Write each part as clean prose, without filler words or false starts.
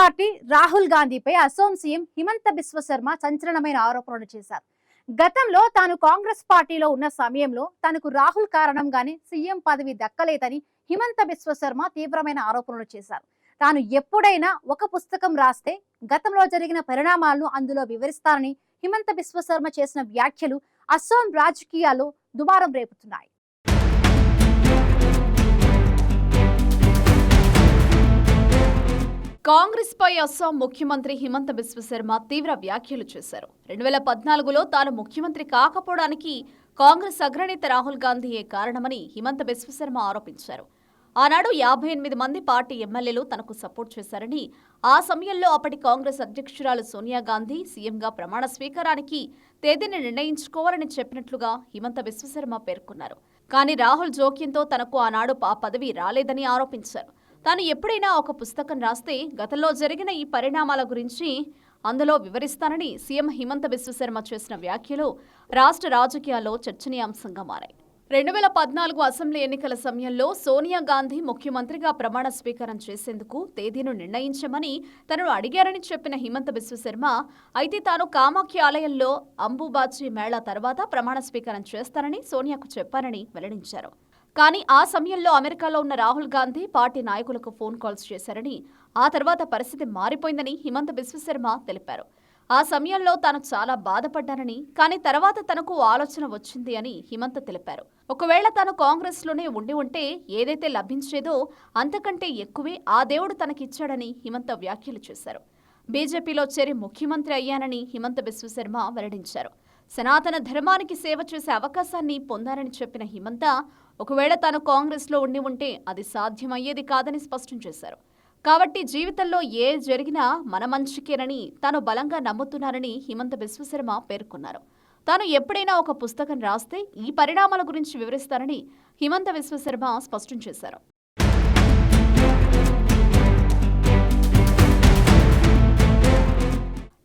Party Rahul గాంధీపై Assam CM Himanta Biswa Sharma సంచలనమైన ఆరోపణలు చేశారు. గతంలో తాను కాంగ్రెస్ పార్టీలో ఉన్న సమయంలో తనకు రాహుల్ కారణంగానే సీఎం పదవి దక్కలేదని హిమంత బిశ్వ శర్మ తీవ్రమైన ఆరోపణలు చేశారు. తాను ఎప్పుడైనా ఒక పుస్తకం రాస్తే గతంలో జరిగిన పరిణామాలను అందులో వివరిస్తానని హిమంత బిశ్వ శర్మ చేసిన వ్యాఖ్యలు అస్సాం రాజకీయాల్లో దుమారం రేపుతున్నాయి. కాంగ్రెస్ పై అస్సాం ముఖ్యమంత్రి హిమంత బిశ్వ శర్మ తీవ్ర వ్యాఖ్యలు చేశారు. 2014లో తాను ముఖ్యమంత్రి కాకపోవడానికి కాంగ్రెస్ అగ్రనేత రాహుల్ గాంధీయే కారణమని హిమంత బిశ్వ శర్మ ఆరోపించారు. ఆనాడు 58 మంది పార్టీ ఎమ్మెల్యేలు తనకు సపోర్ట్ చేశారని, ఆ సమయంలో అప్పటి కాంగ్రెస్ అధ్యక్షురాలు సోనియా గాంధీ సీఎంగా ప్రమాణ స్వీకారానికి తేదీని నిర్ణయించుకోవాలని చెప్పినట్లుగా హిమంత బిశ్వ శర్మ పేర్కొన్నారు. కానీ రాహుల్ జోక్యంతో తనకు ఆనాడు ఆ పదవి రాలేదని ఆరోపించారు. తాను ఎప్పుడైనా ఒక పుస్తకం రాస్తే గతంలో జరిగిన ఈ పరిణామాల గురించి అందులో వివరిస్తానని సీఎం హిమంత బిశ్వ శర్మ చేసిన వ్యాఖ్యలు రాష్ట్ర రాజకీయాల్లో చర్చనీయాంశంగా మారాయి. 2014 అసెంబ్లీ ఎన్నికల సమయంలో సోనియా గాంధీ ముఖ్యమంత్రిగా ప్రమాణ స్వీకారం చేసేందుకు తేదీను నిర్ణయించమని తనను అడిగారని చెప్పిన హిమంత బిశ్వ శర్మ, అయితే తాను కామాఖ్య ఆలయంలో అంబుబాచి మేళా తర్వాత ప్రమాణ స్వీకారం చేస్తానని సోనియాకు చెప్పారని వెల్లడించారు. కానీ ఆ సమయంలో అమెరికాలో ఉన్న రాహుల్ గాంధీ పార్టీ నాయకులకు ఫోన్ కాల్స్ చేశారని, ఆ తర్వాత పరిస్థితి మారిపోయిందని హిమంత బిశ్వ శర్మ తెలిపారు. ఆ సమయంలో తాను చాలా బాధపడ్డానని, కానీ తర్వాత తనకు ఆలోచన వచ్చింది అని హిమంత తెలిపారు. ఒకవేళ తాను కాంగ్రెస్లోనే ఉంటే ఏదైతే లభించేదో అంతకంటే ఎక్కువే ఆ దేవుడు తనకిచ్చాడని హిమంత వ్యాఖ్యలు చేశారు. బీజేపీలో చేరి ముఖ్యమంత్రి అయ్యానని హిమంత బిశ్వ శర్మ వెల్లడించారు. సనాతన ధర్మానికి సేవ చేసే అవకాశాన్ని పొందారని చెప్పిన హిమంత, ఒకవేళ తాను కాంగ్రెస్లో ఉంటే అది సాధ్యమయ్యేది కాదని స్పష్టం చేశారు. కాబట్టి జీవితంలో ఏ జరిగినా మన మంచికేనని తాను బలంగా నమ్ముతున్నారని హిమంత బిశ్వ శర్మ పేర్కొన్నారు. తాను ఎప్పుడైనా ఒక పుస్తకం రాస్తే ఈ పరిణామాల గురించి వివరిస్తారని హిమంత బిశ్వ శర్మ స్పష్టం చేశారు.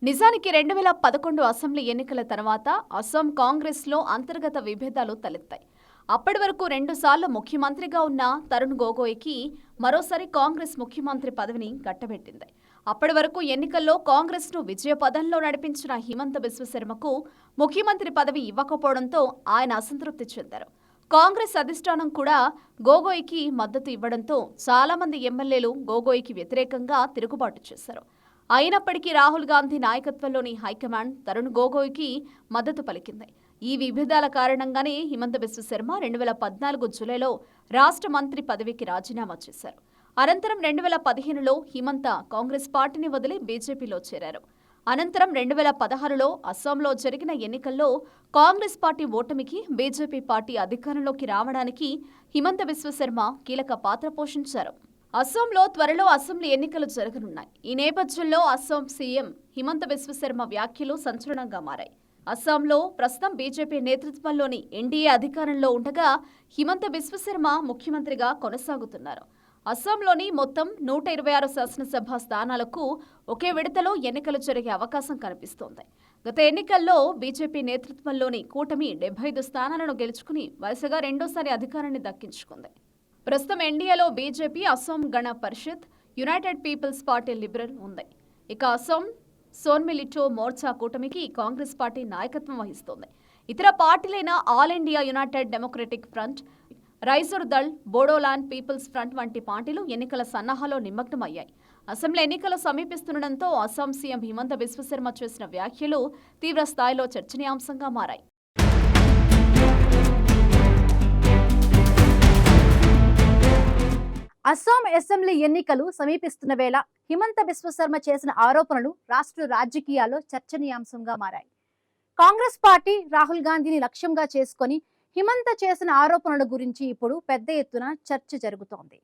నిజానికి 2011 అసెంబ్లీ ఎన్నికల తర్వాత అస్సాం కాంగ్రెస్లో అంతర్గత విభేదాలు తలెత్తాయి. అప్పటి వరకు 2 సార్లు ముఖ్యమంత్రిగా ఉన్న తరుణ్ గొగోయ్కి మరోసారి కాంగ్రెస్ ముఖ్యమంత్రి పదవిని కట్టబెట్టింది. అప్పటి వరకు ఎన్నికల్లో కాంగ్రెస్ను విజయపథంలో నడిపించిన హిమంత బిశ్వ శర్మకు ముఖ్యమంత్రి పదవి ఇవ్వకపోవడంతో ఆయన అసంతృప్తి చెందారు. కాంగ్రెస్ అధిష్టానం కూడా గొగోయ్కి మద్దతు ఇవ్వడంతో చాలామంది ఎమ్మెల్యేలు గొగోయ్కి వ్యతిరేకంగా తిరుగుబాటు చేశారు. అయినప్పటికీ రాహుల్ గాంధీ నాయకత్వంలోని హైకమాండ్ తరుణ్ గొగోయ్కి మద్దతు పలికింది. ఈ విభేదాల కారణంగానే హిమంత బిశ్వ శర్మ 2014 జూలైలో రాష్ట్ర మంత్రి పదవికి రాజీనామా చేశారు. అనంతరం 2015లో హిమంత కాంగ్రెస్ పార్టీని వదిలి బీజేపీలో చేరారు. అనంతరం 2016లో అస్సాంలో జరిగిన ఎన్నికల్లో కాంగ్రెస్ పార్టీ ఓటమికి బీజేపీ పార్టీ అధికారంలోకి రావడానికి హిమంత బిశ్వ శర్మ కీలక పాత్ర పోషించారు. అస్సాంలో త్వరలో అసెంబ్లీ ఎన్నికలు జరగనున్నాయి. ఈ నేపథ్యంలో అస్సాం సీఎం హిమంత బిశ్వ శర్మ వ్యాఖ్యలు సంచలనంగా మారాయి. అస్సాంలో ప్రస్తుతం బీజేపీ నేతృత్వంలోని ఎన్డీఏ అధికారంలో ఉండగా హిమంత బిశ్వ శర్మ ముఖ్యమంత్రిగా కొనసాగుతున్నారు. అస్సాంలోని మొత్తం 126 శాసనసభ స్థానాలకు ఒకే విడతలో ఎన్నికలు జరిగే అవకాశం కనిపిస్తోంది. గత ఎన్నికల్లో బీజేపీ నేతృత్వంలోని కూటమి 75 స్థానాలను గెలుచుకుని వరుసగా రెండోసారి అధికారాన్ని దక్కించుకుంది. ప్రస్తుతం ఎన్డీఏలో బీజేపీ, అస్సాం గణ పరిషత్, యునైటెడ్ పీపుల్స్ పార్టీ లిబరల్ ఉంది. ఇక అస్సాం సోన్మిలిటో మోర్చా కూటమికి కాంగ్రెస్ పార్టీ నాయకత్వం వహిస్తోంది. ఇతర పార్టీలైన all India united democratic front, Raijor Dal, Bodoland people's front వంటి పార్టీలు ఎన్నికల సన్నాహాలో నిమగ్నమయ్యాయి. అసెంబ్లీ ఎన్నికలు సమీపిస్తుండటంతో అస్సాం సీఎం హిమంత బిశ్వ శర్మ చేసిన వ్యాఖ్యలు తీవ్ర స్థాయిలో చర్చనీయాంశంగా మారాయి. అస్సాం అసెంబ్లీ ఎన్నికలు సమీపిస్తున్న వేళ హిమంత బిశ్వ శర్మ చేసిన ఆరోపణలు రాష్ట్ర రాజకీయాల్లో చర్చనీయాంశంగా మారాయి. కాంగ్రెస్ పార్టీ రాహుల్ గాంధీని లక్ష్యంగా చేసుకొని హిమంత చేసిన ఆరోపణల గురించి ఇప్పుడు పెద్ద ఎత్తున చర్చ జరుగుతోంది.